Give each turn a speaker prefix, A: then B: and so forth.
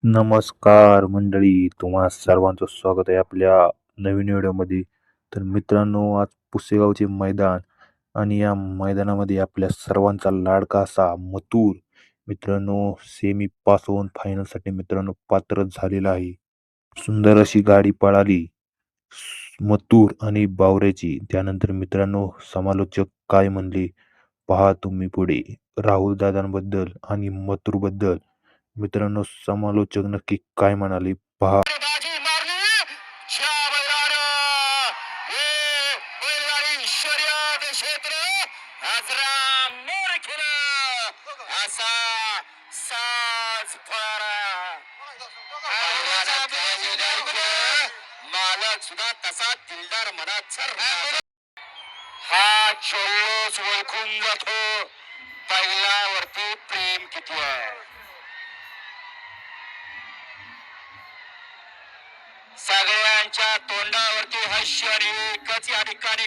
A: नमस्कार मंडळी, तुम्हा सर्वांचं स्वागत आहे आपल्या नवीन व्हिडिओमध्ये. तर मित्रांनो, आज पुसेगावचे मैदान आणि या मैदानामध्ये आपल्या सर्वांचा लाडका असा मथुर मित्रांनो सेमी पास होऊन फायनलसाठी मित्रांनो पात्र झालेला आहे. सुंदर अशी गाडी पळाली मथुर आणि बावऱ्याची. त्यानंतर मित्रांनो समालोचक काय म्हणले पहा तुम्ही पुढे. राहुल दादांबद्दल आणि मथुरबद्दल मित्रांनो समालोचक नक्की काय म्हणाले पहा.
B: बाजी मारली ज्या बैलानं हे बैलगाडी शर्यत क्षेत्र अजरामर केलं असा साज फळाला मालक सुद्धा तसा दिलदार मनात हा चोळूस ओळखून जातो बैलावरती प्रेम किती आहे. सगळ्यांच्या तोंडावरती हास्य आणि एकच या ठिकाणी